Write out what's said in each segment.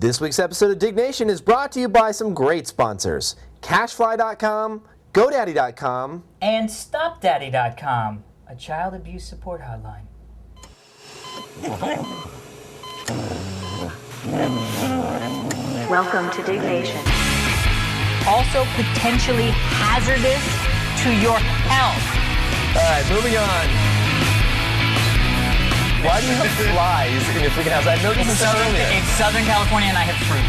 This week's episode of Diggnation is brought to you by some great sponsors. Cashfly.com, GoDaddy.com, and StopDaddy.com, a child abuse support hotline. Welcome to Diggnation. Also potentially hazardous to your health. All right, moving on. Why do you have flies in your freaking house? I noticed this earlier. It's Southern California and I have fruit.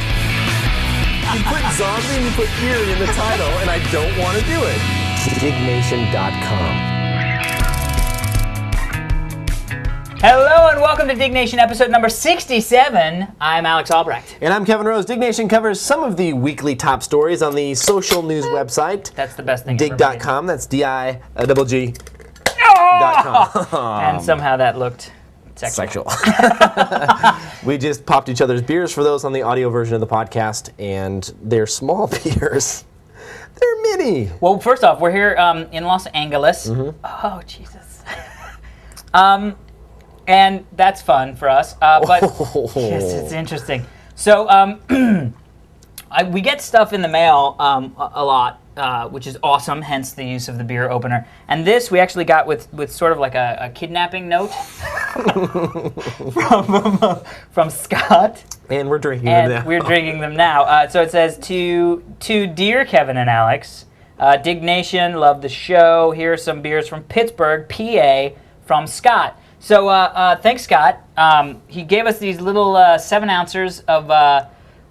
You put zombie and you put eerie in the title, and I don't want to do it. Diggnation.com. Hello and welcome to Diggnation episode number 67. I'm Alex Albrecht. And I'm Kevin Rose. Diggnation covers some of the weekly top stories on the social news website. That's the best thing. Dig.com. That's D-I-G-G. And somehow that looked sexual. We just popped each other's beers for those on the audio version of the podcast, and they're small beers. They're mini. Well, first off, we're here in Los Angeles. Mm-hmm. Oh, Jesus. And that's fun for us. But yes, it's interesting. So we get stuff in the mail a lot, which is awesome, hence the use of the beer opener. And this we actually got with sort of like a kidnapping note from Scott. And we're drinking them now. We're drinking them now. So it says, to dear Kevin and Alex, Diggnation, love the show. Here are some beers from Pittsburgh, PA, from Scott. So thanks, Scott. He gave us these little 7-ounces of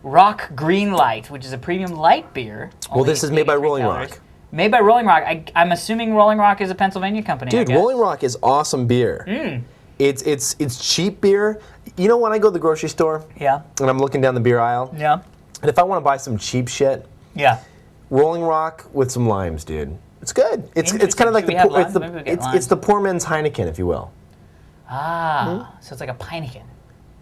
Rock Green Light, which is a premium light beer. Well, this is made by Rolling Rock. Made by Rolling Rock. I'm assuming Rolling Rock is a Pennsylvania company. Dude, Rolling Rock is awesome beer. It's cheap beer. You know when I go to the grocery store? Yeah. And I'm looking down the beer aisle? Yeah. And if I want to buy some cheap shit, Yeah. Rolling Rock with some limes, dude. It's good. It's kind of like it's the poor man's Heineken, if you will. So it's like a Pineken.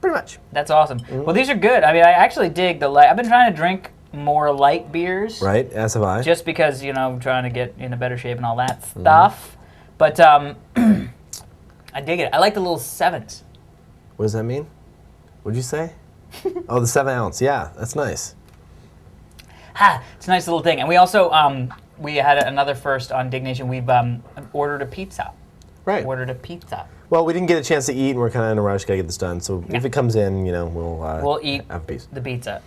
Pretty much. That's awesome. Well, these are good. I mean, I actually dig the light. I've been trying to drink more light beers. Right, as have I. Just because, I'm trying to get in a better shape and all that stuff. But I dig it. I like the little 7s. What does that mean? What'd you say? Oh, the 7-ounce. Yeah, that's nice. It's a nice little thing. And we also, we had another first on Diggnation. We've ordered a pizza. Right. Ordered a pizza. Well, we didn't get a chance to eat, and we're kind of in a rush. Got to get this done. So if it comes in, we'll eat have a piece. The pizza.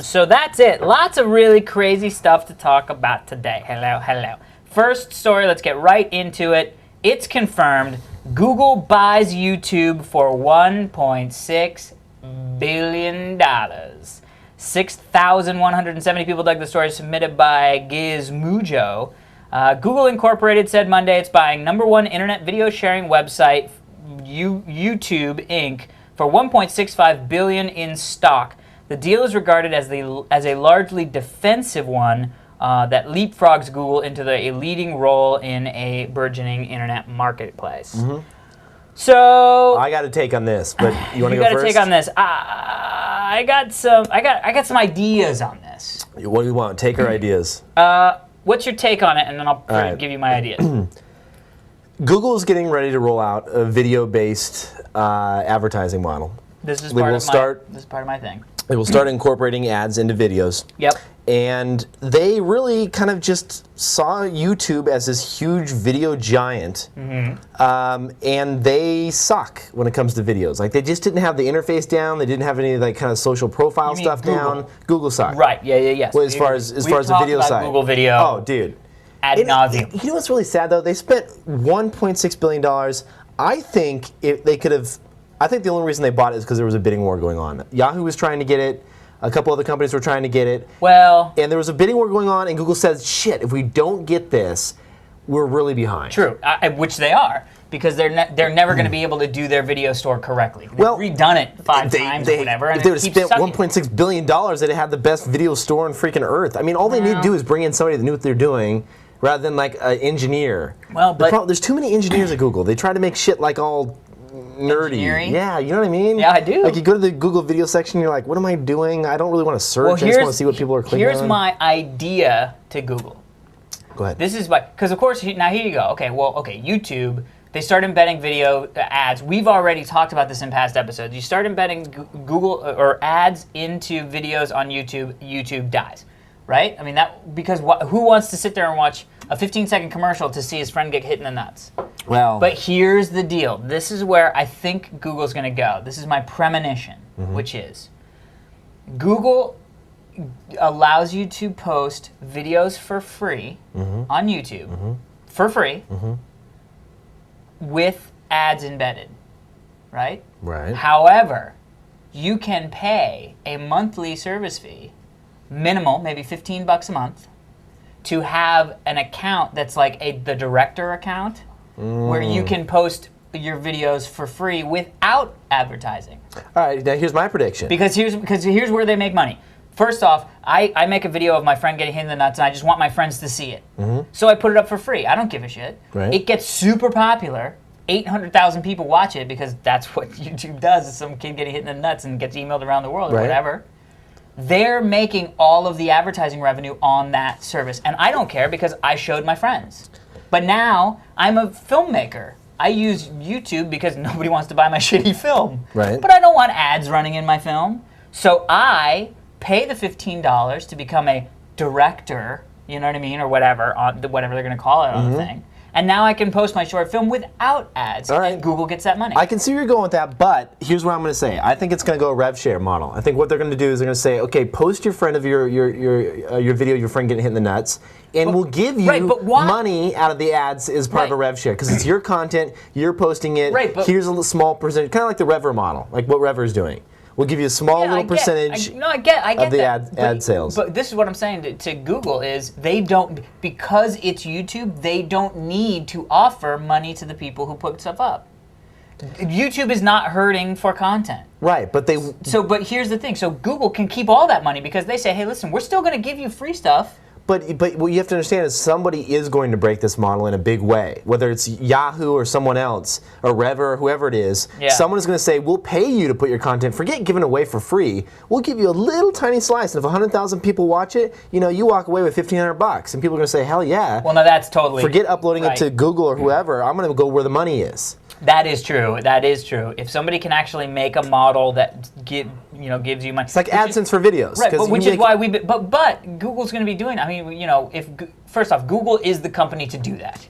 So that's it. Lots of really crazy stuff to talk about today. Hello. First story, let's get right into it. It's confirmed. Google buys YouTube for $1.6 billion. 6,170 people dug the story, submitted by Gizmojo. Google Incorporated said Monday it's buying #1 internet video sharing website, YouTube Inc., for $1.65 billion in stock. The deal is regarded as a largely defensive one that leapfrogs Google into a leading role in a burgeoning internet marketplace. So I got a take on this, but you want to go first? You got a take on this. I got some ideas on this. What do you want? Take our ideas. What's your take on it, and then I'll give you my ideas. Google is getting ready to roll out a video-based advertising model. This is part of my thing. It will start incorporating ads into videos. Yep. And they really kind of just saw YouTube as this huge video giant, and they suck when it comes to videos. Like, they just didn't have the interface down. They didn't have any of that kind of social profile stuff down. Google sucked. Right. Yeah. Well, as far as the video side. Google Video. Oh, dude. Ad nauseum. You know what's really sad though? They spent $1.6 billion. I think they could have. I think the only reason they bought it is because there was a bidding war going on. Yahoo was trying to get it. A couple other companies were trying to get it. Well, and there was a bidding war going on, and Google says, "Shit, if we don't get this, we're really behind." True, which they are, because they're never going to be able to do their video store correctly. They've redone it 5 times or whatever. If they would have spent $1.6 billion, they'd have the best video store on freaking Earth. I mean, all they need to do is bring in somebody that knew what they're doing, rather than like an engineer. Well, but there's too many engineers at Google. They try to make shit like all nerdy. Engineering? Yeah, you know what I mean? Yeah, I do. Like, you go to the Google video section, you're like, what am I doing? I don't really want to search. I just want to see what people are clicking on. Here's my idea to Google. Go ahead. This is because of course, now here you go. Okay, YouTube they start embedding video ads. We've already talked about this in past episodes. You start embedding Google or ads into videos on YouTube, YouTube dies, right? I mean, that because who wants to sit there and watch a 15-second commercial to see his friend get hit in the nuts? Well, but here's the deal. This is where I think Google's going to go. This is my premonition, which is Google allows you to post videos for free on YouTube, for free, with ads embedded, right? Right. However, you can pay a monthly service fee, minimal, maybe $15 a month, to have an account that's like the director account, where you can post your videos for free without advertising. All right, now here's my prediction. Because here's where they make money. First off, I make a video of my friend getting hit in the nuts, and I just want my friends to see it. So I put it up for free. I don't give a shit. Right. It gets super popular. 800,000 people watch it because that's what YouTube does. Is some kid getting hit in the nuts and gets emailed around the world or whatever. They're making all of the advertising revenue on that service. And I don't care because I showed my friends. But now I'm a filmmaker. I use YouTube because nobody wants to buy my shitty film. Right. But I don't want ads running in my film. So I pay the $15 to become a director, you know what I mean, or whatever, on whatever they're going to call it on the thing. And now I can post my short film without ads, and Google gets that money. I can see where you're going with that, but here's what I'm going to say. I think it's going to go a rev share model. I think what they're going to do is they're going to say, okay, post your friend of your video, your friend getting hit in the nuts, and we'll give you money out of the ads as part of a rev share because it's your content, you're posting it. Here's a little small percentage, kind of like the Rever model, like what Rever's doing. We'll give you a small little percentage I get of the ad sales. But this is what I'm saying to Google is they don't, because it's YouTube, they don't need to offer money to the people who put stuff up. YouTube is not hurting for content. Right, but they... But here's the thing. So Google can keep all that money because they say, hey, listen, we're still going to give you free stuff. But what you have to understand is somebody is going to break this model in a big way. Whether it's Yahoo or someone else, or Rever, or whoever it is, someone is going to say, we'll pay you to put your content, forget giving away for free, we'll give you a little tiny slice, and if 100,000 people watch it, you know, you walk away with $1,500, and people are going to say, hell yeah. Well, no, that's totally... Forget uploading it to Google or whoever, I'm going to go where the money is. That is true. That is true. If somebody can actually make a model that gives you money, it's like AdSense for videos, right? But which is why but Google's going to be doing. I mean, you know, first off, Google is the company to do that.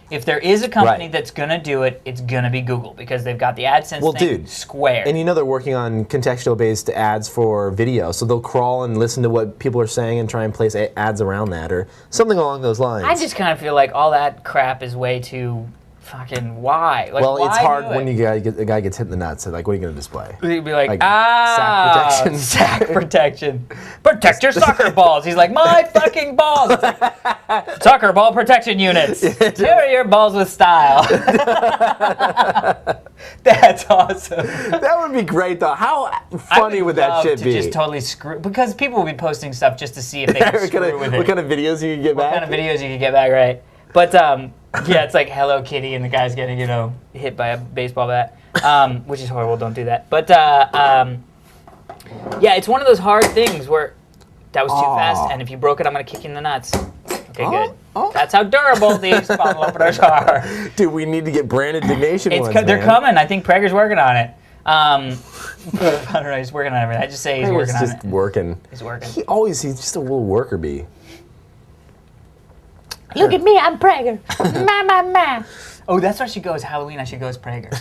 If there is a company that's going to do it, it's going to be Google because they've got the AdSense thing squared. And you know they're working on contextual-based ads for video, so they'll crawl and listen to what people are saying and try and place ads around that or something along those lines. I just kind of feel like all that crap is way too. Fucking why? Like, well, it's hard when the guy gets hit in the nuts. So like, what are you going to display? He'd be like sack protection. Sack protection. Protect your soccer balls. He's like, my fucking balls. Like, soccer ball protection units. Here are your balls with style. That's awesome. That would be great, though. How funny would that shit be? Just totally screw, because people will be posting stuff just to see if they can screw with it. What kind of videos you can get back? What kind of videos you can get back, right? But yeah, it's like Hello Kitty and the guy's getting, you know, hit by a baseball bat, which is horrible. Don't do that. But yeah, it's one of those hard things where that was too fast, and if you broke it, I'm gonna kick you in the nuts. Okay, good. That's how durable these bottle openers are. Dude, we need to get branded Diggnation ones, They're coming. I think Prager's working on it. I don't know. He's working on everything. I just say he's working on it. He's just working. He's working. He's just a little worker bee. Look at me, I'm Prager. Ma. Oh, that's why she goes Halloween. I should go as Prager.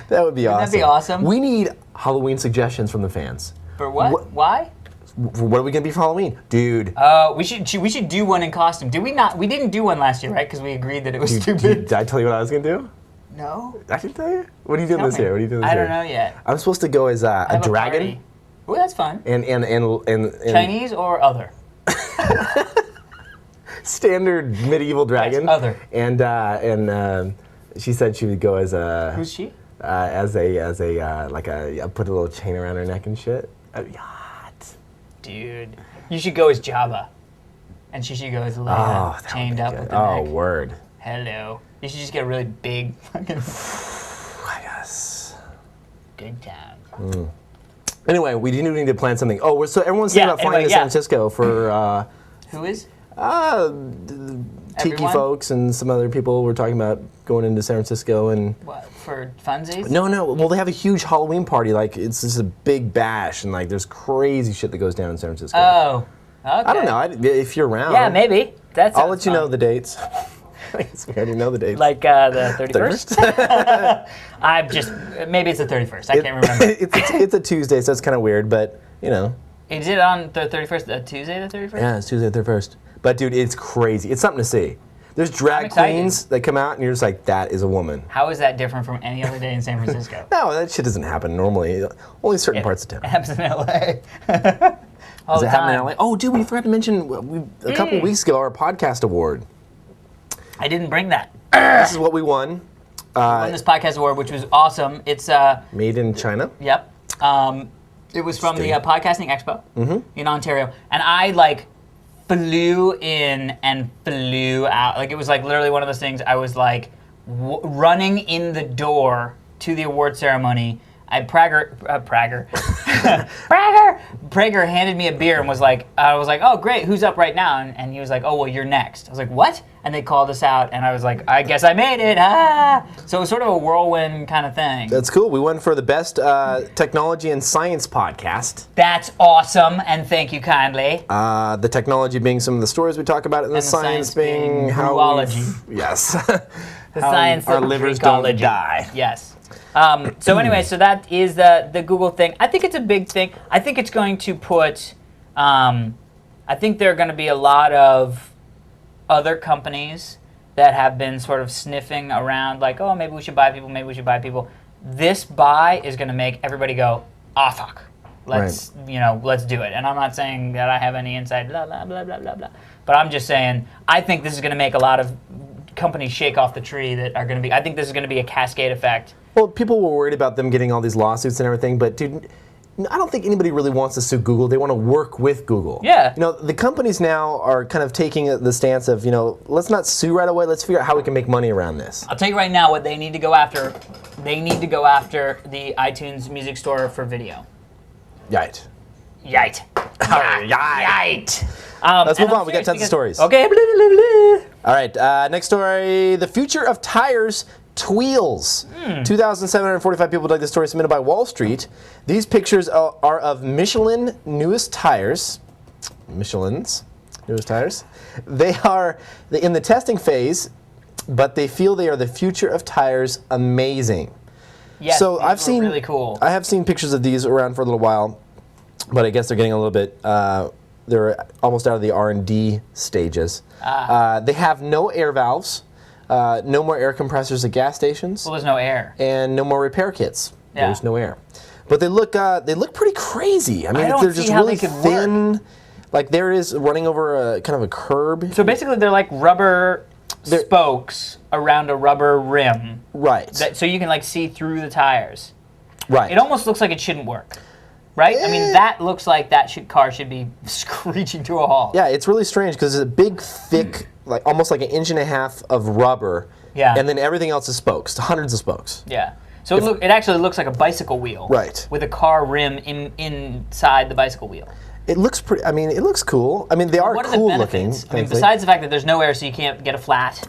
That would be awesome. That'd be awesome. We need Halloween suggestions from the fans. For what? Why? What are we gonna be for Halloween, dude? We should do one in costume. Did we not? We didn't do one last year, right? Because we agreed that it was stupid. Did I tell you what I was gonna do? No. I can tell you. What are you doing this year? What are you doing this year? I don't know yet. I'm supposed to go as a dragon. Oh, that's fun. And Chinese or other? Standard medieval dragon. Yes, other. And she said she would go as a. Who's she? As a like a put a little chain around her neck and shit. Hot. Dude, you should go as Jabba, and she should go as Leia, chained up with the neck. Oh, word. Hello. You should just get a really big fucking. I guess. Good time. Anyway, we do need to plan something. Oh, so everyone's thinking about flying to San Francisco for. Who is? Tiki Everyone? folks and some other people were talking about going into San Francisco and. What, for funsies? No. Well, they have a huge Halloween party. Like it's just a big bash, and like there's crazy shit that goes down in San Francisco. Oh, okay. I don't know. If you're around. Yeah, maybe. I'll let you know the dates. I guess we already know the dates. Like the 31st? I'm just, maybe it's the 31st. I can't remember. It's a Tuesday, so it's kind of weird, but you know. Is it on the 31st, Tuesday the 31st? Yeah, it's Tuesday the 31st. But dude, it's crazy. It's something to see. There's drag queens that come out, and you're just like, that is a woman. How is that different from any other day in San Francisco? No, that shit doesn't happen normally. Only certain parts of town. It happens in LA. Does it happen in LA? Oh, dude, we forgot to mention a couple weeks ago our podcast award. I didn't bring that. This is what we won. We won this podcast award, which was awesome. It's made in China. Yep. It was from the Podcasting Expo in Ontario, and I like flew in and flew out. Like it was like literally one of those things. I was like running in the door to the award ceremony. Prager handed me a beer and was like, I was like, oh great, who's up right now? And he was like, oh well, you're next. I was like, what? And they called us out, and I was like, I guess I made it. Ah! So it was sort of a whirlwind kind of thing. That's cool. We won for the best technology and science podcast. That's awesome, and thank you kindly. The technology being some of the stories we talk about, and the science being how zoology. Yes. The science our of livers ecology. don't die. Yes. So anyway, so that is the Google thing. I think it's a big thing. I think it's going to put, I think there are going to be a lot of other companies that have been sort of sniffing around like, oh, maybe we should buy people, maybe we should buy people. This buy is going to make everybody go, ah, fuck. Let's do it. And I'm not saying that I have any insight, blah, blah, blah, blah, blah, blah. But I'm just saying, I think this is going to make a lot of companies shake off the tree that are going to be, I think this is going to be a cascade effect. Well, people were worried about them getting all these lawsuits and everything, but dude, I don't think anybody really wants to sue Google. They want to work with Google. Yeah. You know, the companies now are kind of taking the stance of, let's not sue right away. Let's figure out how we can make money around this. I'll tell you right now what they need to go after. They need to go after the iTunes Music Store for video. Yite. Yite. Yite. Let's move on. We got tons of stories. Okay. Blah, blah, blah. All right. Next story. The future of tires. Tweels. 2,745 people dug this story submitted by Wall Street. These pictures are of Michelin's newest tires. They are in the testing phase, but they feel they are the future of tires. Amazing. Yes, so I've seen really cool. I have seen pictures of these around for a little while, but I guess they're getting a little bit. They're almost out of the R&D stages. They have no air valves. No more air compressors at gas stations. Well, there's no air. And no more repair kits. Yeah. There's no air. But they look pretty crazy. I mean, don't they're see just how really they could thin. work. Like there is running over a kind of a curb. So basically, they're like rubber spokes around a rubber rim. Right. So you can like see through the tires. Right. It almost looks like it shouldn't work. Right? I mean, that looks like that car should be screeching to a halt. Yeah, it's really strange because it's a big, thick, like almost like an inch and a half of rubber. Yeah. And then everything else is spokes, hundreds of spokes. Yeah. So it actually looks like a bicycle wheel. Right. With a car rim inside the bicycle wheel. It looks pretty. I mean, it looks cool. I mean, they are cool looking. I mean, besides the fact that there's no air, so you can't get a flat.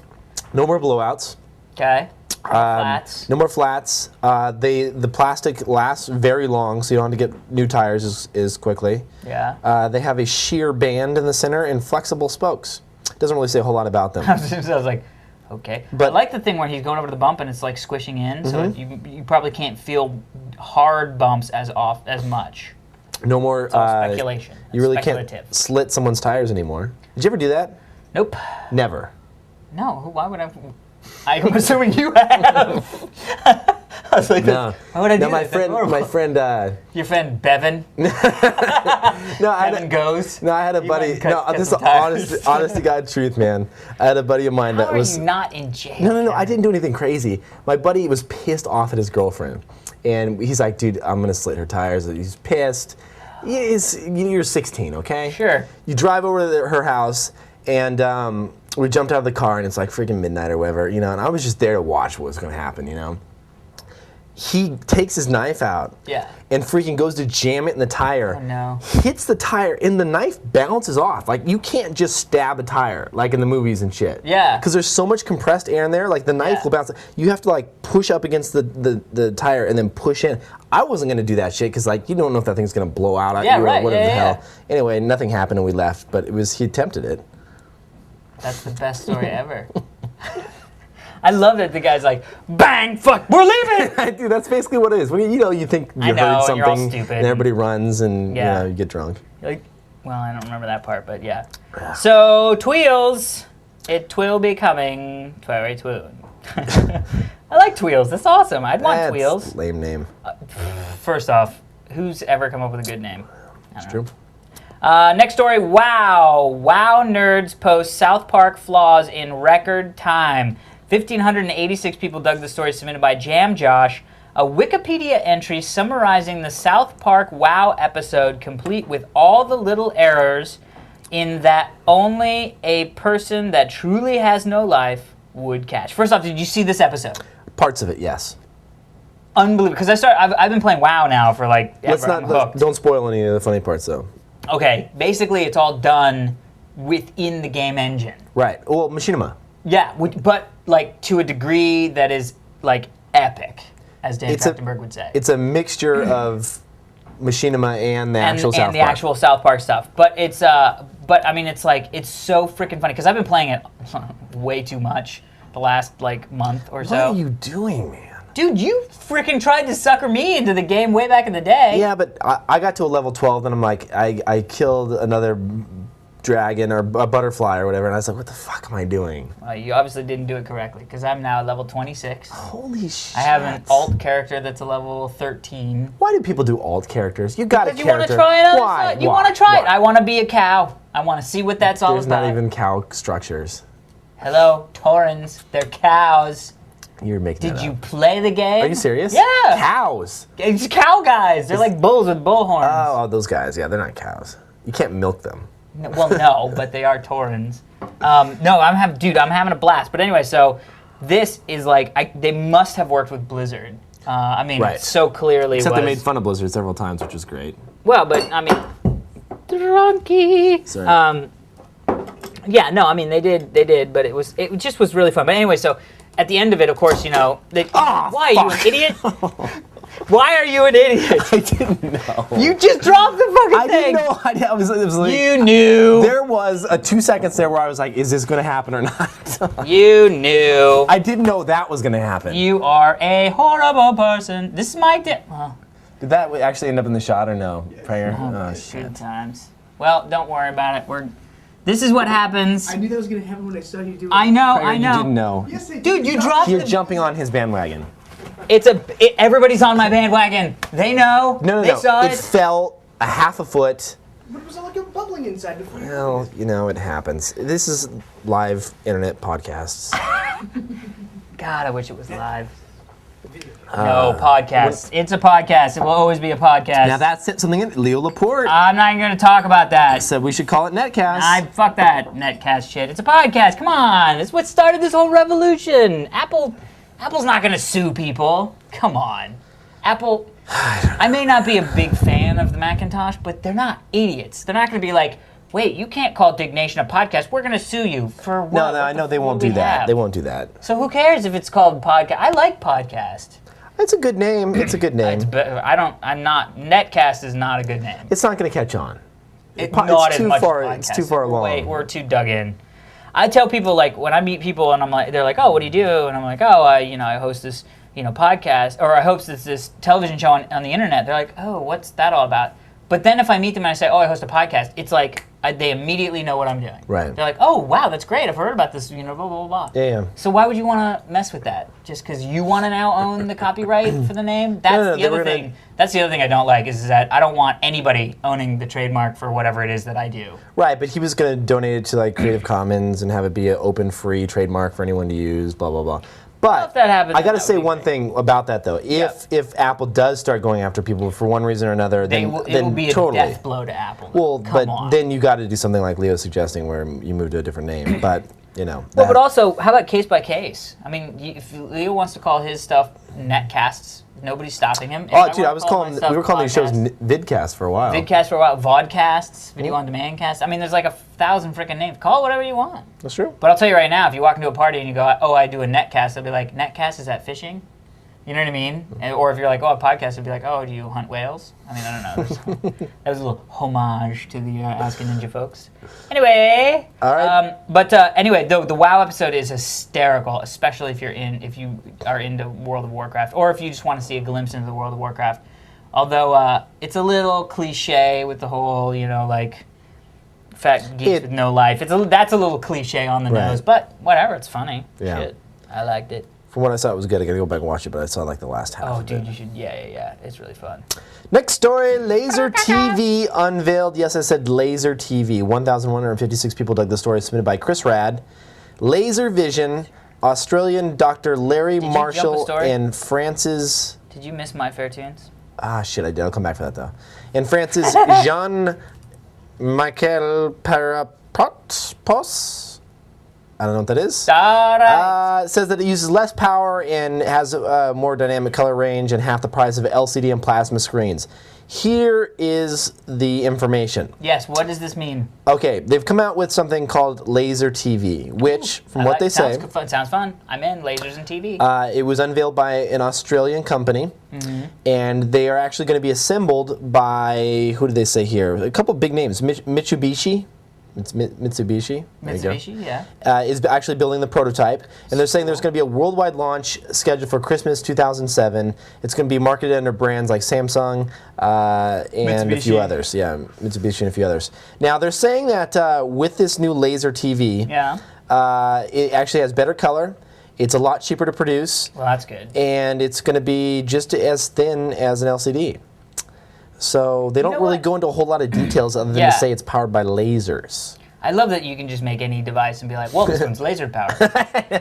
No more blowouts. Okay. Flats. No more flats. The plastic lasts very long, so you don't have to get new tires as quickly. Yeah. They have a shear band in the center and flexible spokes. Doesn't really say a whole lot about them. I was like, okay. But I like the thing where he's going over to the bump and it's like squishing in, so you probably can't feel hard bumps as much. No more. It's all speculation. You really can't slit someone's tires anymore. Did you ever do that? Nope. Never. No. Why would I? I'm assuming you have. I was like, no. Why would I do no, my friend. Your friend Bevan. No, Bevan goes. No, I had a buddy. No, this is honest to God truth, man. I had a buddy of mine that was. How are you not in jail? No. I didn't do anything crazy. My buddy was pissed off at his girlfriend, and he's like, "Dude, I'm gonna slit her tires." He's pissed. You're 16, okay? Sure. You drive over to her house, and we jumped out of the car, and it's like freaking midnight or whatever, and I was just there to watch what was gonna happen, he takes his knife out and freaking goes to jam it in the tire. Oh, no. Hits the tire and the knife bounces off. Like, you can't just stab a tire like in the movies and shit. Yeah. Because there's so much compressed air in there, like the knife will bounce. You have to like push up against the tire and then push in. I wasn't gonna do that shit because like you don't know if that thing's gonna blow out at you or whatever the hell. Anyway, nothing happened and we left, but he attempted it. That's the best story ever. I love that the guy's like, bang, fuck, we're leaving! Dude, that's basically what it is. When you think you heard something, you're all stupid. And everybody runs and you get drunk. You're like, well, I don't remember that part, but yeah. So, Tweels, it will be coming very soon. I like Tweels, that's awesome. I'd want Tweels. Lame name. First off, who's ever come up with a good name? It's true. Next story, wow nerds post South Park flaws in record time. 1,586 people dug the story submitted by Jam Josh, a Wikipedia entry summarizing the South Park WoW episode, complete with all the little errors in that only a person that truly has no life would catch. First off, did you see this episode? Parts of it, yes. Unbelievable, because I've been playing WoW now for like ever. Don't spoil any of the funny parts though. Okay, basically it's all done within the game engine. Right. Well, machinima. Yeah, but like to a degree that is like epic, as Dan Trachtenberg would say. It's a mixture of machinima and the actual South Park. And the actual South Park stuff. But it's but I mean it's like it's so freaking funny because I've been playing it way too much the last like month or so. What are you doing, man? Dude, you freaking tried to sucker me into the game way back in the day. Yeah, but I got to a level 12 and I'm like, I killed another dragon or a butterfly or whatever, and I was like, what the fuck am I doing? You obviously didn't do it correctly, because I'm now at level 26. Holy shit. I have an alt character that's a level 13. Why do people do alt characters? You got a character. You want to try it? Why? You want to try it? I want to be a cow. I want to see what that's all about. There's not even cow structures. Hello, Taurens. They're cows. You're making Did you play the game? Are you serious? Yeah. Cows. It's cow guys. They're like bulls with bull horns. Oh, those guys. Yeah, they're not cows. You can't milk them. Well, no, but they are Taurens. No, I'm having a blast. But anyway, so this is like they must have worked with Blizzard. I mean, it so clearly. Except they made fun of Blizzard several times, which was great. Well, but I mean, drunky. Sorry. Yeah, no, I mean they did, but it just was really fun. But anyway, so at the end of it, of course, you know, why are you an idiot? Why are you an idiot? I didn't know. You just dropped the fucking thing. I didn't know. It was like, you knew. There was a 2 seconds there where I was like, is this going to happen or not? You knew. I didn't know that was going to happen. You are a horrible person. This is my Did that actually end up in the shot or no? Yeah. Prayer? Oh, shit. Good times. Well, don't worry about it. This is what happens. I knew that was going to happen when I saw you do it. I know, Prayer, I know. You didn't know. Yes, I did. Dude, you dropped You're jumping on his bandwagon. Everybody's on my bandwagon. They know. No. They saw it fell a half a foot. But it was all like a bubbling inside before you Well, you know, it happens. This is live internet podcasts. God, I wish it was live. No, podcast. It's a podcast. It will always be a podcast. Now that's something in Leo Laporte I'm not even going to talk about that. said we should call it Netcast. Fuck that netcast shit. It's a podcast. Come on. It's what started this whole revolution. Apple's not going to sue people. Come on. Apple, I may not be a big fan of the Macintosh, but they're not idiots. They're not going to be like, wait, you can't call Diggnation a podcast. We're going to sue you for what? No, I know they won't do that. They won't do that. So who cares if it's called podcast? I like podcast. It's a good name. It's a good name. Netcast is not a good name. It's not going to catch on. Not as much as podcast. It's too far along. We're too dug in. I tell people, like, when I meet people and they're like, oh, what do you do? And I'm like, oh, I host this, podcast, or I host this television show on the internet. They're like, oh, what's that all about? But then if I meet them and I say, oh, I host a podcast, it's like they immediately know what I'm doing. Right. They're like, oh, wow, that's great. I've heard about this, blah, blah, blah, blah. Yeah. So why would you want to mess with that? Just because you want to now own the copyright for the name? That's the other thing. That's the other thing I don't like is that I don't want anybody owning the trademark for whatever it is that I do. Right, but he was going to donate it to like Creative Commons and have it be an open, free trademark for anyone to use, blah, blah, blah. But if that happens, I got to say one thing about that though. If Apple does start going after people for one reason or another, then it will be totally a death blow to Apple. Well, then you got to do something like Leo's suggesting, where you move to a different name. But you know. Well, but also, how about case by case? I mean, if Leo wants to call his stuff netcasts, nobody's stopping him. Oh, dude, we were calling these shows vidcasts for a while. Vidcasts for a while, vodcasts, video on demand casts. I mean, there's like 1,000 freaking names. Call it whatever you want. That's true. But I'll tell you right now, if you walk into a party and you go, oh, I do a netcast, they'll be like, netcast, is that fishing? You know what I mean? Or if you're like, oh, a podcast, it'd be like, oh, do you hunt whales? I mean, I don't know. That was a little homage to the Asking Ninja folks. Anyway. All right. Anyway, the WoW episode is hysterical, especially if you are into World of Warcraft, or if you just want to see a glimpse into the World of Warcraft. Although it's a little cliche with the whole, you know, like fat geeks with no life. That's a little cliche on the nose, but whatever, it's funny. Yeah. Shit, I liked it. From what I saw, it was good. I gotta go back and watch it, but I saw like the last half. Oh, of dude, it. you should. Yeah. It's really fun. Next story: Laser TV unveiled. Yes, I said Laser TV. 1,156 people dug the story, submitted by Chris Rad. Laser Vision, Australian Dr. Larry Marshall, and Francis. Did you miss My Fair Tunes? Ah, shit, I did. I'll come back for that though. And Francis Jean-Michel Parapos. I don't know what that is. All right. Says that it uses less power and has a more dynamic color range and half the price of LCD and plasma screens. Here is the information. Yes, what does this mean? Okay, they've come out with something called Laser TV, which, from what they say... Sounds fun. I'm in, lasers and TV. It was unveiled by an Australian company, and they are actually going to be assembled by, who did they say here? A couple big names. Mitsubishi. It's Mitsubishi. Mitsubishi, yeah. Is actually building the prototype. And they're saying there's going to be a worldwide launch scheduled for Christmas 2007. It's going to be marketed under brands like Samsung and a few others. Yeah, Mitsubishi and a few others. Now, they're saying that with this new laser TV, it actually has better color. It's a lot cheaper to produce. Well, that's good. And it's going to be just as thin as an LCD. So they don't really go into a whole lot of details other than to say it's powered by lasers. I love that you can just make any device and be like, well, this one's laser powered.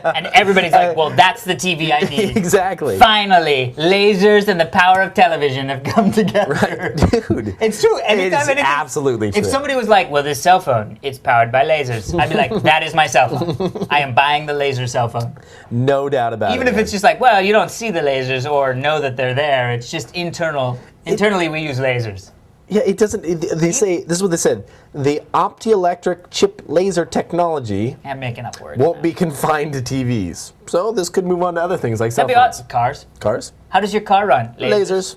And everybody's like, well, that's the TV I need. Exactly. Finally, lasers and the power of television have come together. Right. Dude. It's true. It's absolutely true. If somebody was like, well, this cell phone, it's powered by lasers, I'd be like, that is my cell phone. I am buying the laser cell phone. No doubt about it. Even if it's just like, well, you don't see the lasers or know that they're there. It's just internal. Internally, we use lasers. Yeah, it doesn't. They say this is what they said: the optoelectric chip laser technology. I'm making up words. Won't be confined to TVs. So this could move on to other things like cell That'd be phones. awesome. Cars. Cars. How does your car run? Lasers.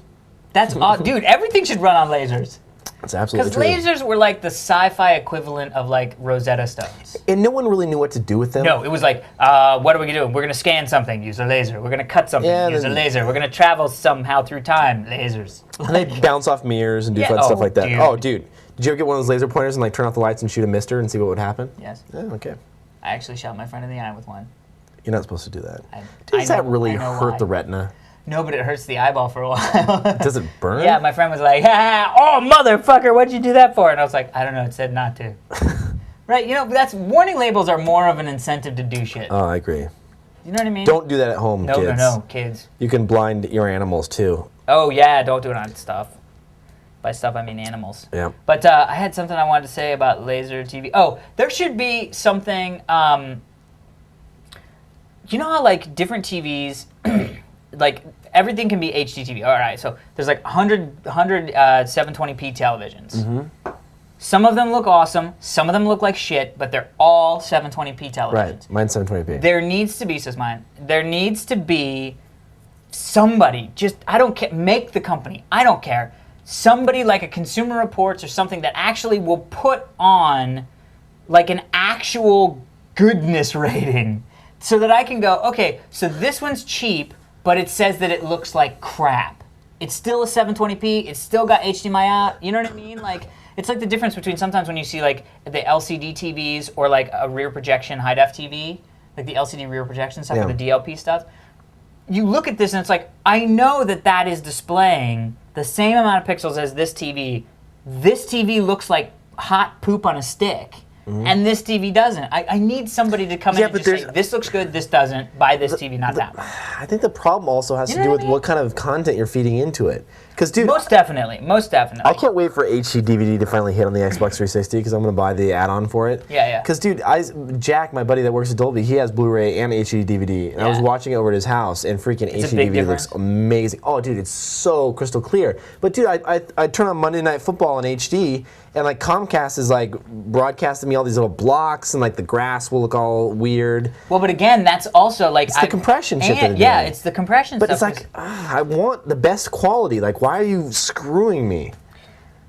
That's odd, dude. Everything should run on lasers. That's absolutely true. Because lasers were like the sci-fi equivalent of like Rosetta Stones. And no one really knew what to do with them. No, it was like, what are we gonna do? We're gonna scan something, use a laser. We're gonna cut something, use a laser. We're gonna travel somehow through time, lasers. And they bounce off mirrors and do fun stuff like that. Dude. Oh, dude. Did you ever get one of those laser pointers and like turn off the lights and shoot a mister and see what would happen? Yes. Yeah, okay. I actually shot my friend in the eye with one. You're not supposed to do that. Does that really hurt the retina? No, but it hurts the eyeball for a while. Does it burn? Yeah, my friend was like, oh, motherfucker, what'd you do that for? And I was like, I don't know, it said not to. Right, you know, warning labels are more of an incentive to do shit. Oh, I agree. You know what I mean? Don't do that at home, kids. No, kids. You can blind your animals, too. Oh, yeah, don't do it on stuff. By stuff, I mean animals. Yeah. But I had something I wanted to say about laser TV. Oh, there should be something, you know how, like, different TVs, like, everything can be HDTV. All right, so there's like 100 720p televisions. Some of them look awesome. Some of them look like shit, but they're all 720p televisions. Right, mine's 720p. There needs to be, says mine, there needs to be somebody, I don't care, make the company, I don't care, somebody like a Consumer Reports or something that actually will put on like an actual goodness rating so that I can go, okay, so this one's cheap, but it says that it looks like crap. It's still a 720p, it's still got HDMI out, you know what I mean? Like, it's like the difference between sometimes when you see like the LCD TVs or like a rear projection high-def TV, like the LCD rear projection stuff or the DLP stuff. You look at this and it's like, I know that that is displaying the same amount of pixels as this TV. This TV looks like hot poop on a stick. And this TV doesn't. I need somebody to come in and just say, this looks good, this doesn't, buy this TV, not that one. I think the problem also has to do with what kind of content you're feeding into it. Because, dude, Most definitely. I can't wait for HD DVD to finally hit on the Xbox 360 because I'm going to buy the add-on for it. Yeah. Because, dude, Jack, my buddy that works at Dolby, he has Blu-ray and HD DVD. And I was watching it over at his house, and freaking It's a HD big DVD difference. looks amazing. Oh, dude, it's so crystal clear. But, dude, I turn on Monday Night Football in HD, and, like, Comcast is, like, broadcasting me all these little blocks, and, like, the grass will look all weird. Well, but again, that's also, like... It's the compression shit that they're Yeah, doing. it's the compression But stuff. it's like, I want the best quality. Like, why are you screwing me?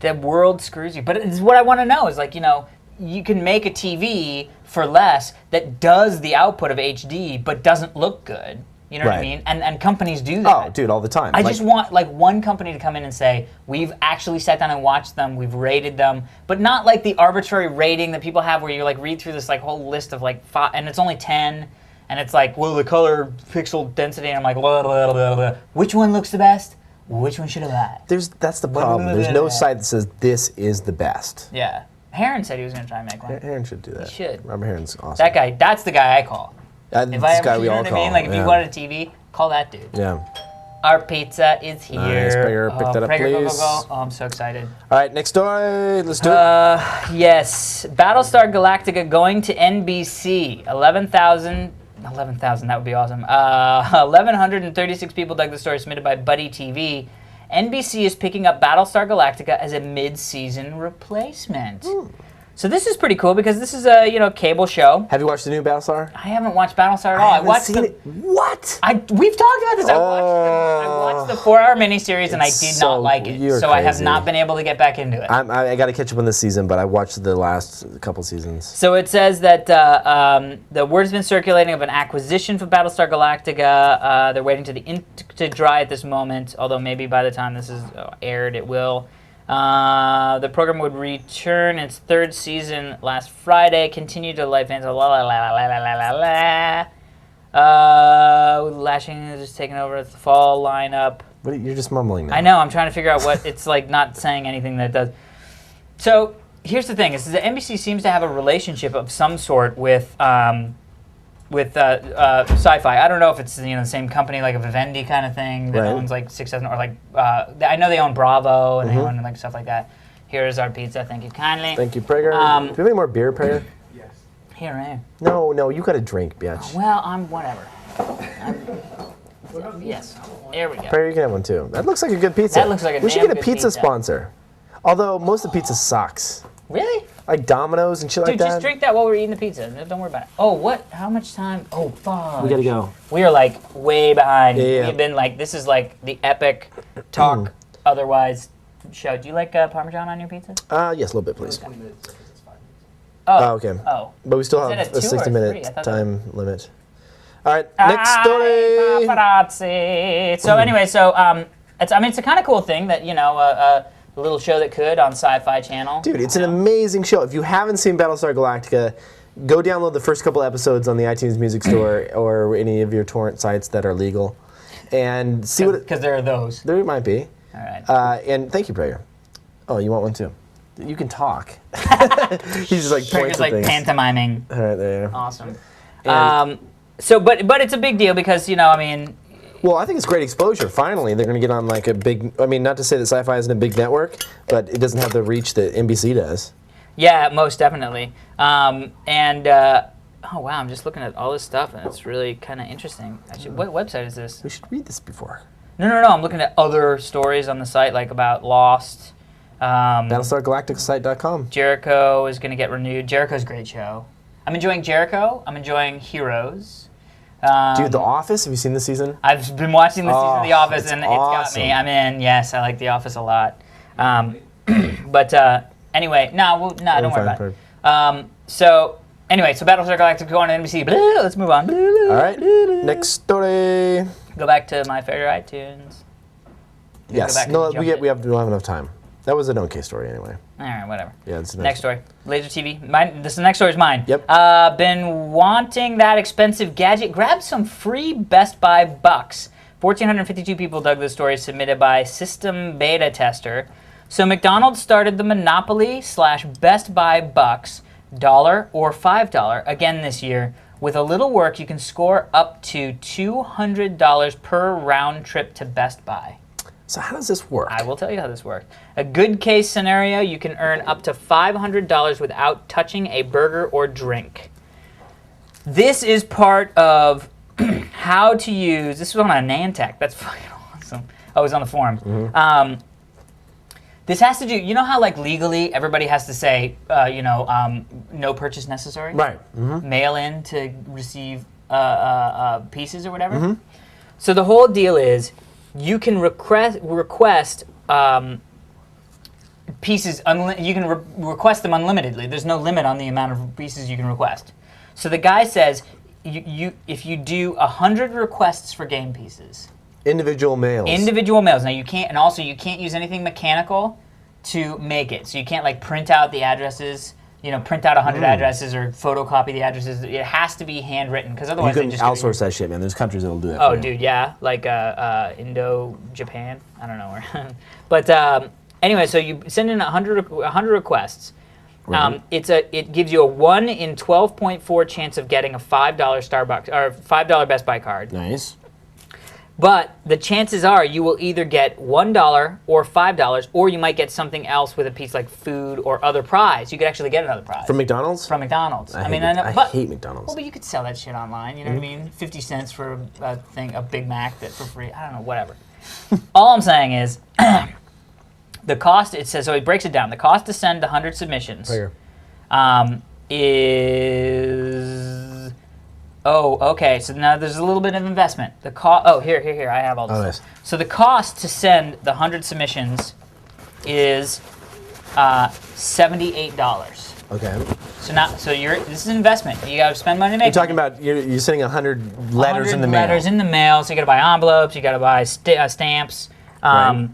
The world screws you. But it's what I want to know is, like, you know, you can make a TV for less that does the output of HD but doesn't look good. You know what I Right. mean? And companies do that. Oh, dude, all the time. I just want, like, one company to come in and say, we've actually sat down and watched them, we've rated them, but not like the arbitrary rating that people have where you, like, read through this, like, whole list of, like, 5, and it's only 10, and it's like, well, the color pixel density, and I'm like, blah, blah, blah, blah. Which one looks the best? Which one should I buy? That's the problem. There's no site that says this is the best. Yeah. Heron said he was going to try and make one. Heron should do that. He should. Robert Heron's awesome. That guy, that's the guy I call. If this I ever, guy you we know all what I call. mean? Like, if you wanted a TV, call that dude. Yeah. Our pizza is here. Nice, Prager, pick that up, Prager, go, go, please. go. Oh, I'm so excited. All right, next story. Let's do it. Yes. Battlestar Galactica going to NBC. 11,000, that would be awesome. 1,136 people dug the story submitted by Buddy TV. NBC is picking up Battlestar Galactica as a mid-season replacement. So this is pretty cool because this is a cable show. Have you watched the new Battlestar? I haven't watched Battlestar at all. I haven't seen it. What? We've talked about this. I watched the 4-hour miniseries and I did so- not like it. you're So I have crazy. not been able to get back into it. I got to catch up on this season, but I watched the last couple seasons. So it says that the word has been circulating of an acquisition for Battlestar Galactica. They're waiting to the ink to dry at this moment, although maybe by the time this is aired, it will. The program would return its 3rd season last Friday. Continue to live fans. Lashing is just taking over the fall lineup. What, you're just mumbling now. I know. I'm trying to figure out what it's like. Not saying anything that it does. So here's the thing: is that NBC seems to have a relationship of some sort with Sci-Fi. I don't know if it's the same company, like a Vivendi kind of thing that Right. owns like 6, 7, or like I know they own Bravo and they own like stuff like that. Here's our pizza. Thank you kindly. Thank you, Prager. Do you have any more beer, Prager? Yes. Here I am. No, you got a drink, bitch. Well, I'm whatever. Yes. There we go. Prager, you can have one too. That looks like a good pizza. That looks like a We should damn get a good pizza pizza. sponsor. Although most of the pizza sucks. Really? Like Domino's and shit Dude, like that. just drink that while we're eating the pizza. Don't worry about it. Oh, what? How much time? Oh, fuck. We gotta go. We are like way behind. Yeah. We've been like, this is like the epic talk otherwise show. Do you like Parmesan on your pizza? Yes, a little bit, please. 20 minutes. It's 5 minutes. Oh, okay. Oh. But we still Is have it a a 2 or 60-minute 3? I thought time limit. All right, next story. Paparazzi. So anyway, it's a kind of cool thing that, a little show that could on Sci-Fi Channel. Dude, it's an amazing show. If you haven't seen Battlestar Galactica, go download the first couple episodes on the iTunes Music Store or any of your torrent sites that are legal, and see what Because there are those. there might be. All right. And thank you, Prager. Oh, you want one too? You can talk. He's just like pointing Trigger's like things. pantomiming. All right, there. Awesome. And- But it's a big deal because, Well, I think it's great exposure. Finally, they're going to get on like a big. I mean, not to say that Sci-Fi isn't a big network, but it doesn't have the reach that NBC does. Yeah, most definitely. Oh wow, I'm just looking at all this stuff and it's really kind of interesting. Actually, what website is this? We should read this before. No, I'm looking at other stories on the site, like about Lost. BattleStarGalacticSite.com. Jericho is going to get renewed. Jericho's a great show. I'm enjoying Jericho. I'm enjoying Heroes. Dude, The Office. Have you seen this season? I've been watching this season of The Office, it's and it's got me. awesome. I'm in. Yes, I like The Office a lot. But anyway, don't worry fine, about it. So Battlestar Galactica going to NBC. Blah, let's move on. All right. Next story. Go back to my favorite iTunes. Yes. back No, and jump we it. don't have enough time. That was an okay story anyway. All right, whatever. Yeah, it's Next story. Laser TV. The next story is mine. Yep. Been wanting that expensive gadget. Grab some free Best Buy bucks. 1,452 people dug the story submitted by System Beta Tester. So McDonald's started the Monopoly / Best Buy bucks, $1 or $5 again this year. With a little work, you can score up to $200 per round trip to Best Buy. So how does this work? I will tell you how this works. A good case scenario, you can earn up to $500 without touching a burger or drink. This is part of how to use, this was on a Nantech, that's fucking awesome. Oh, it was on the forum. This has to do, you know how like legally everybody has to say, no purchase necessary? Right. Mail in to receive pieces or whatever? So the whole deal is, you can request pieces. You can request them unlimitedly. There's no limit on the amount of pieces you can request. So the guy says, if you do 100 requests for game pieces, individual mails. Individual mails. Now you can't, and also you can't use anything mechanical to make it. So you can't like print out the addresses. Print out 100 addresses or photocopy the addresses. It has to be handwritten because otherwise you can they just outsource that shit, man. There's countries that'll do that. Oh, for you. dude, yeah, like Japan. I don't know where. But anyway, so you send in 100 requests. Right. It gives you a 1 in 12.4 chance of getting a $5 Starbucks or $5 Best Buy card. Nice. But the chances are you will either get $1 or $5, or you might get something else with a piece like food or other prize. You could actually get another prize. From McDonald's? From McDonald's. I hate McDonald's. Well, but you could sell that shit online. You know what I mean? 50 cents for a Big Mac that for free. I don't know, whatever. All I'm saying is, the cost. It says so. It breaks it down. The cost to send 100 submissions is. Oh, okay. So now there's a little bit of investment. The cost. Oh, here. I have all this. Oh, nice. So the cost to send the 100 submissions is $78. Okay. So this is an investment. You got to spend money to make. You're talking about you're sending 100 letters in the mail. Letters in the mail. So you got to buy envelopes. You got to buy stamps. Right.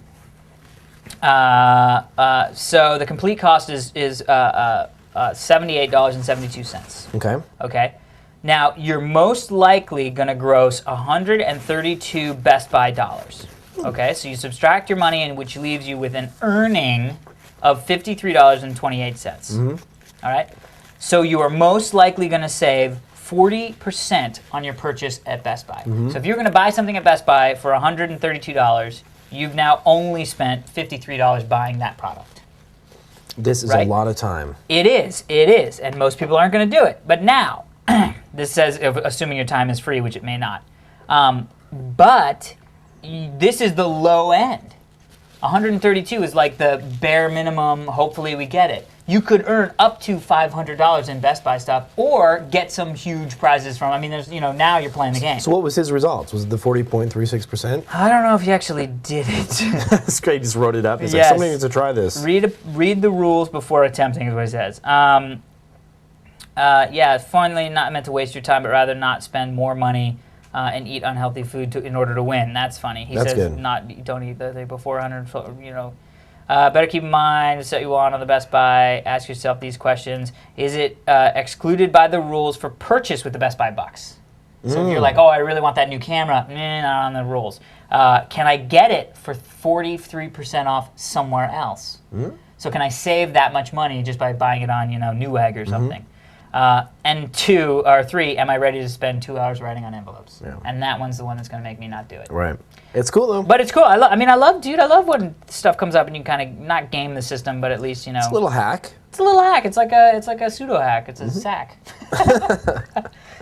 So the complete cost is $78.72. Okay. Okay. Now you're most likely going to gross 132 Best Buy dollars. Okay. So you subtract your money, which leaves you with an earning of $53.28. All right. So you are most likely going to save 40% on your purchase at Best Buy. So if you're going to buy something at Best Buy for $132, you've now only spent $53 buying that product. This is a lot of time. It is, and most people aren't going to do it. But now, this says, assuming your time is free, which it may not. But this is the low end. 132 is like the bare minimum, hopefully we get it. You could earn up to $500 in Best Buy stuff or get some huge prizes from, there's, now you're playing the game. So what was his results? Was it the 40.36%? I don't know if he actually did it. That's great, he just wrote it up. He's like, somebody needs to try this. Read the rules before attempting is what he says. It's finally not meant to waste your time, but rather not spend more money and eat unhealthy food in order to win. That's funny. He says good. Don't eat the day before 100, better keep in mind to set you on the Best Buy. Ask yourself these questions. Is it excluded by the rules for purchase with the Best Buy bucks? So if you're like, oh, I really want that new camera, not on the rules. Can I get it for 43% off somewhere else? So can I save that much money just by buying it on, Newegg or something? And 2 or 3, am I ready to spend 2 hours writing on envelopes? Yeah. And that one's the one that's going to make me not do it. Right. It's cool though. But it's cool. I love when stuff comes up and you kind of not game the system, but at least It's a little hack. It's a little hack. It's like a pseudo hack. It's a sack.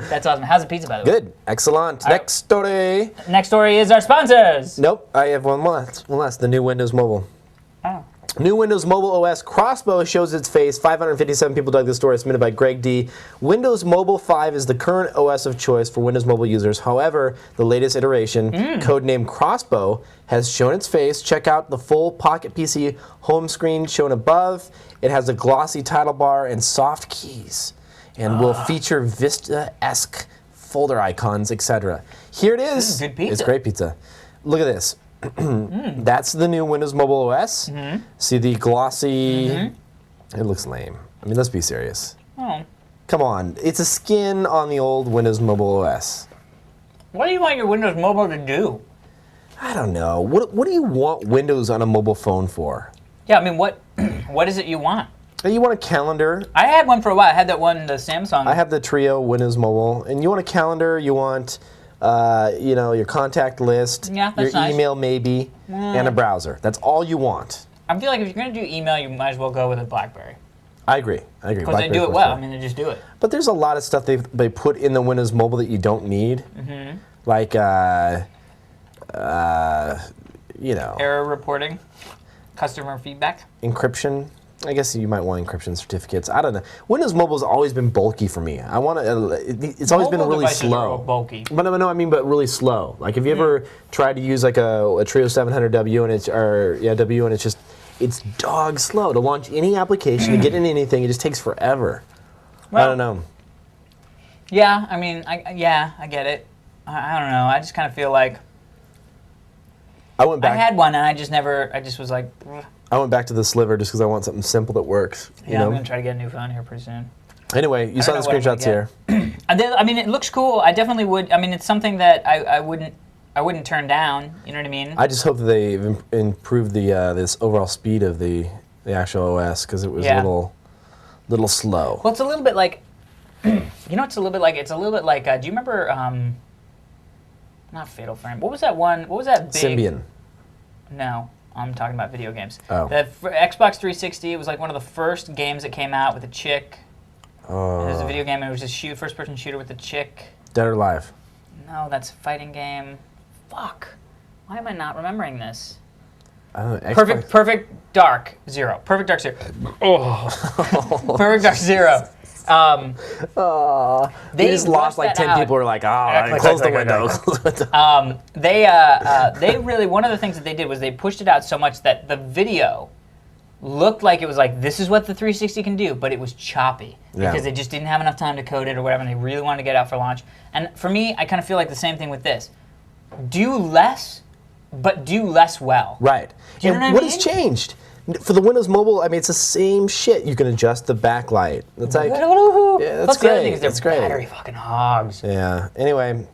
That's awesome. How's the pizza, by the way? Good. Excellent. Next story. Next story is our sponsors. Nope. I have one last. The new Windows Mobile. Oh. New Windows Mobile OS Crossbow shows its face. 557 people dug this story, submitted by Greg D. Windows Mobile 5 is the current OS of choice for Windows Mobile users. However, the latest iteration, codenamed Crossbow, has shown its face. Check out the full Pocket PC home screen shown above. It has a glossy title bar and soft keys, and will feature Vista-esque folder icons, etc. Here it is. Good pizza. It's great pizza. Look at this. That's the new Windows Mobile OS. See the glossy. It looks lame. Let's be serious. Oh. Come on. It's a skin on the old Windows Mobile OS. What do you want your Windows Mobile to do? I don't know. What do you want Windows on a mobile phone for? Yeah, what is it you want? You want a calendar. I had one for a while. I had that one, the Samsung. I have the Trio Windows Mobile. And you want a calendar, you want you know, your contact list, Yeah, your that's nice. email maybe, and a browser. That's all you want. I feel like if you're going to do email, you might as well go with a BlackBerry. I agree. Because they BlackBerry's do it much well. better. I mean, they just do it. But there's a lot of stuff they put in the Windows Mobile that you don't need, like you know, Error reporting, customer feedback. encryption. I guess you might want encryption certificates. I don't know. Windows Mobile has always been bulky for me. I want to. It's always been Mobile really devices are slow. all bulky. But no, I mean, but really slow. Like, have you ever tried to use like a Trio 700W and it's just it's dog slow to launch any application to get into anything. It just takes forever. Well, I don't know. Yeah, I mean, I get it. I don't know. I just kind of feel like I went I back. had one and I just was like, "Ugh." I went back to the Sliver just because I want something simple that works. You Yeah, know? I'm going to try to get a new phone here pretty soon. Anyway, you saw the know what I'm gonna screenshots here. I mean, it looks cool. I definitely would. I mean, it's something that I wouldn't turn down. You know what I mean? I just hope that they've improved the this overall speed of the actual OS because it was a little slow. Well, it's a little bit like, you know, it's a little bit like, do you remember, not Fatal Frame, what was that one, what was that big? Symbian. No, I'm talking about video games. Oh. For Xbox 360, it was like one of the first games that came out with a chick. It was a video game, and it was a first-person shooter with a chick. Dead or Alive. No, that's a fighting game. Fuck. Why am I not remembering this? I don't know, Perfect Dark Zero. Perfect Dark Zero. Oh. Perfect Dark Zero. They just lost like 10 people who are like, close the window. They really, one of the things that they did was they pushed it out so much that the video looked like it was like, this is what the 360 can do, but it was choppy because they just didn't have enough time to code it or whatever, and they really wanted to get out for launch. And for me, I kind of feel like the same thing with this. Do less, but do less well. Right. Do you know And what I has mean? changed? For the Windows Mobile, I mean, it's the same shit. You can adjust the backlight. It's like, Yeah, that's Plus the other great. thing is they're That's great. battery fucking hogs. Yeah. Anyway,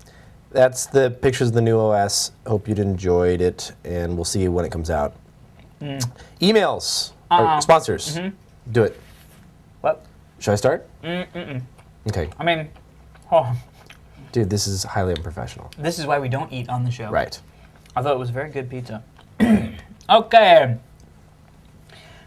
that's the pictures of the new OS. Hope you enjoyed it, and we'll see you when it comes out. Emails. Or sponsors. Do it. What? Should I start? Okay. I mean, Dude, this is highly unprofessional. this is why we don't eat on the show. Right. Although it was very good pizza. Okay.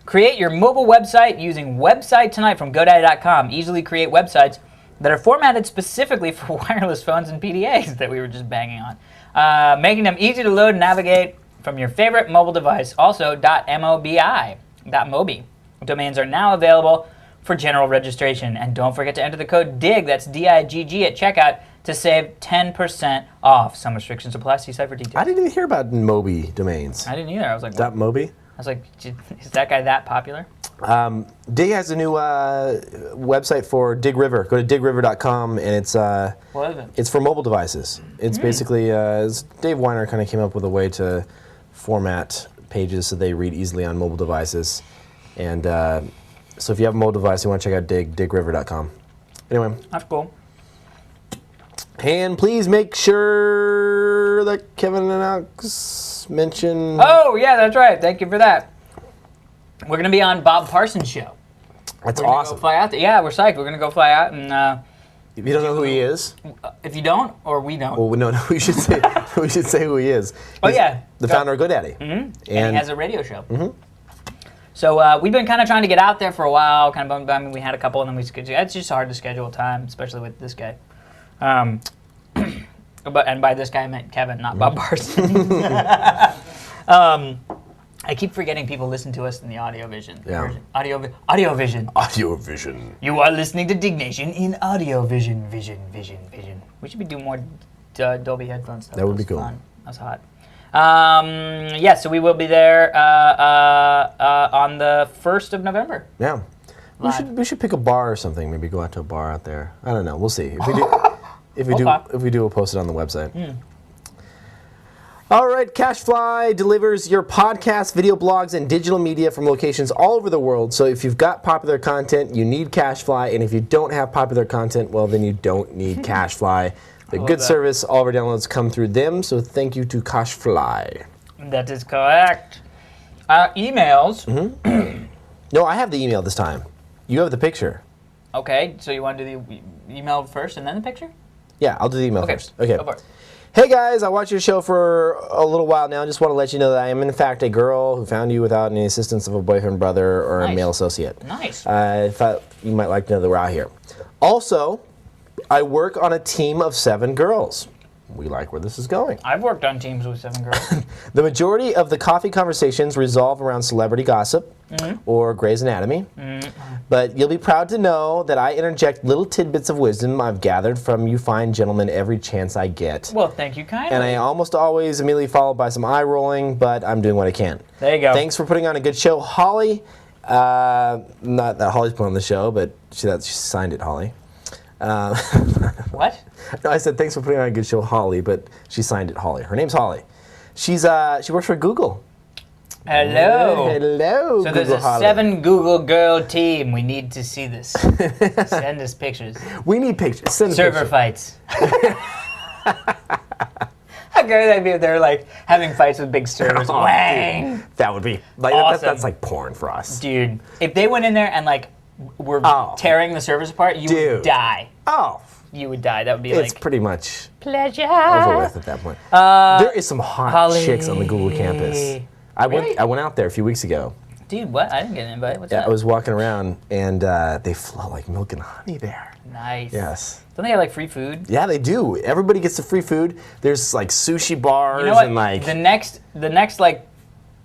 Create your mobile website using Website Tonight from GoDaddy.com. Easily create websites that are formatted specifically for wireless phones and PDAs that we were just banging on, making them easy to load and navigate from your favorite mobile device. Also, .mobi domains are now available for general registration. And don't forget to enter the code DIGG, that's D-I-G-G, at checkout to save 10% off. Some restrictions apply. See site for details. I didn't even hear about Mobi domains. I didn't either. I was like, what? .mobi? I was like, is that guy that popular? Dig has a new website for Dig River. Go to digriver.com, and it's What is it? it's for mobile devices. It's basically Dave Weiner kind of came up with a way to format pages so they read easily on mobile devices. And so if you have a mobile device, you want to check out digriver.com. Anyway. That's cool. And please make sure that Kevin and Alex mention... Oh, yeah, that's right. Thank you for that. We're going to be on Bob Parsons' show. That's We're gonna awesome. Go fly out there. Yeah, we're psyched. We're going to go fly out, and If you don't know who he is, if you don't, or we don't. well, no, we should say who he is. Oh, He's yeah. the founder of GoDaddy. And he has a radio show. So we've been kind of trying to get out there for a while. Kind of, I mean, we had a couple, and then we scheduled. It's just hard to schedule a time, especially with this guy. And by this guy I meant Kevin, not Bob Parsons. I keep forgetting people listen to us in the audio vision. Version. Audio vision. Audio vision. You are listening to Diggnation in audio vision. We should be doing more Dolby headphone stuff. That would be was cool. fun. That's hot. Yeah, so we will be there on the 1st of November. Yeah. We should pick a bar or something. Maybe go out to a bar out there. I don't know. We'll see. If we do, we'll post it on the website. All right, CashFly delivers your podcast, video blogs, and digital media from locations all over the world. So if you've got popular content, you need CashFly, and if you don't have popular content, well, then you don't need CashFly. The good service, all of our downloads come through them, so thank you to CashFly. That is correct. Emails. No, I have the email this time. You have the picture. Okay, so you want to do the email first and then the picture? Yeah, I'll do the email first. Okay. Go for it. Hey guys, I watched your show for a little while now. Just want to let you know that I am in fact a girl who found you without any assistance of a boyfriend, brother, or a male associate. Nice. I thought you might like to know that we're out here. Also, I work on a team of 7 girls. We like where this is going. I've worked on teams with 7 girls. The majority of the coffee conversations revolve around celebrity gossip or Grey's Anatomy. But you'll be proud to know that I interject little tidbits of wisdom I've gathered from you fine gentlemen every chance I get. Well, thank you kindly. And I almost always immediately followed by some eye rolling, but I'm doing what I can. There you go. Thanks for putting on a good show, Holly. Not that Holly's put on the show, but she signed it, Holly. What? No, I said thanks for putting on a good show, Holly, but she signed it, Holly. Her name's Holly. She works for Google. Hello. Hello. So there's Google a Holly. 7 Google girl team. We need to see this. Send us pictures. We need pictures. Send Server pictures. fights. How great would that be if they're like having fights with big servers? Oh, Wang! dude, that would be like Awesome. that's like porn for us. Dude, if they went in there and like were tearing the servers apart, you would die. Oh. You would die. That would be It's like pretty much pleasure. over with at that point. There is some hot Holly. chicks on the Google campus. I Really? went out there a few weeks ago. Dude, what? I didn't get an invite. What's Yeah, that? I was walking around and they flow like milk and honey there. Nice. Yes. Don't they have like free food? Yeah, they do. Everybody gets the free food. There's like sushi bars You know what? and like. The next like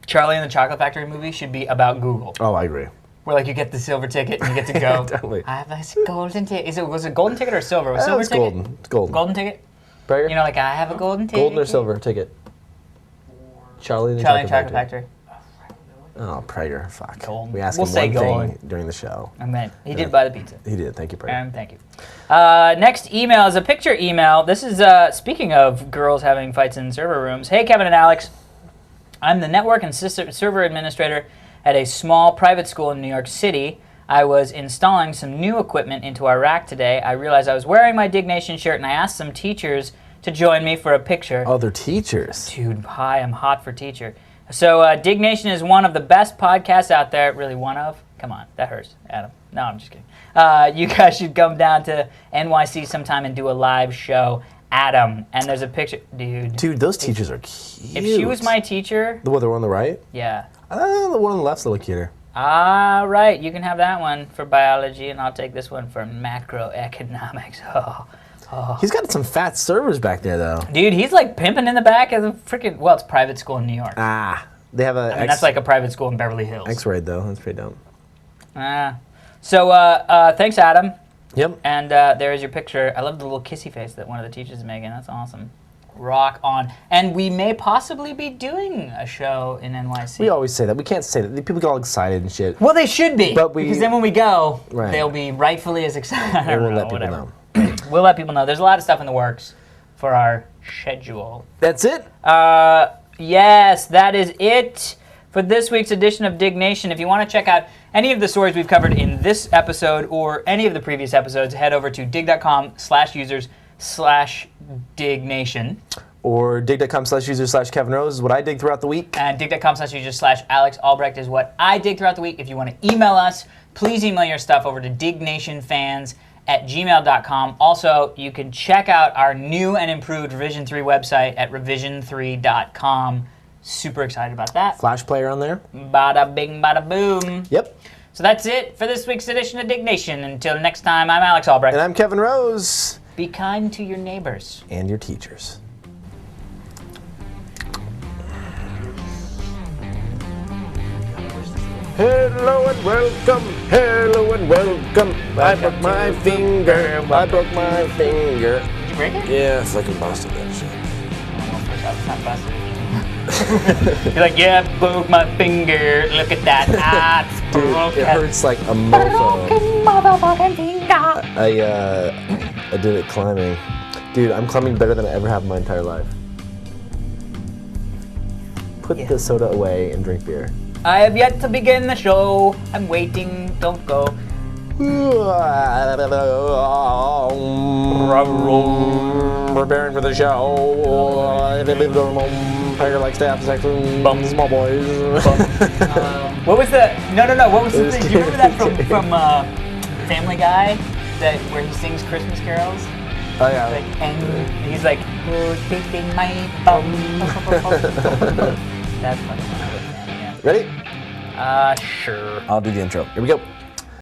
Charlie and the Chocolate Factory movie should be about Google. Oh, I agree. Where like you get the silver ticket and you get to go. Totally. I have a golden ticket. Was it golden ticket or silver? Was silver It's ticket? golden. It's golden. Golden ticket? Prager? You know, like I have a golden ticket. Golden or silver ticket? Charlie and the Charlie and Chocolate Chocolate Factory. Oh, Prager. Fuck. Golden. We asked We'll him say one golden. thing during the show. I meant he did buy the pizza. He did. Thank you, Prager. Thank you. Next email is a picture email. This is speaking of girls having fights in server rooms. Hey, Kevin and Alex. I'm the network and server administrator at a small private school in New York City. I was installing some new equipment into our rack today. I realized I was wearing my Diggnation shirt, and I asked some teachers to join me for a picture. Oh, they're teachers. Dude, hi, I'm hot for teacher. So Diggnation is one of the best podcasts out there. Really one of? Come on, that hurts, Adam. No, I'm just kidding. You guys should come down to NYC sometime and do a live show. Adam, and there's a picture. Dude, those teachers are cute. if she was my teacher, The one on the right? yeah. The one on the left's a little cuter. All right, you can have that one for biology, and I'll take this one for macroeconomics. Oh. He's got some fat servers back there, though. Dude, he's like pimping in the back of the freaking, well, it's private school in New York. They have a. I mean, that's like a private school in Beverly Hills. X-rayed, though. That's pretty dope. So thanks, Adam. Yep. And there's your picture. I love the little kissy face that one of the teachers is making. That's awesome. Rock on. And we may possibly be doing a show in NYC. We always say that. We can't say that. People get all excited and shit. Well, they should be. But because then when we go, Right. they'll be rightfully as excited. I And we'll don't let know, people whatever. know. We'll let people know. There's a lot of stuff in the works for our schedule. That's it? Yes, that is it for this week's edition of Diggnation. If you want to check out any of the stories we've covered in this episode or any of the previous episodes, head over to dig.com/users/Diggnation. Or dig.com/user/Kevin Rose is what I dig throughout the week. And dig.com/users/Alex Albrecht is what I dig throughout the week. If you want to email us, please email your stuff over to dignationfans@gmail.com. Also, you can check out our new and improved Revision 3 website at revision3.com. Super excited about that. Flash player on there. Bada bing, bada boom. Yep. So that's it for this week's edition of Diggnation. Until next time, I'm Alex Albrecht. And I'm Kevin Rose. Be kind to your neighbors. And your teachers. Hello and welcome, hello and welcome. I broke my finger, I broke my finger. Did you break it? Yeah, it's like a busted that shit. You're like, yeah, I broke my finger. Look at that. It's Dude, broken. it hurts like a mofo. Motherfucking finger. I did it climbing. Dude, I'm climbing better than I ever have in my entire life. Put the soda away and drink beer. I have yet to begin the show. I'm waiting. Don't go. Preparing for the show. Tiger like staff, small boys. What was the? No. What was the thing? Do you remember that from Family Guy? That where he sings Christmas carols? Oh yeah. Like, and he's like, rotating my thumb. That's funny. Yeah. Ready? Sure. I'll do the intro. Here we go.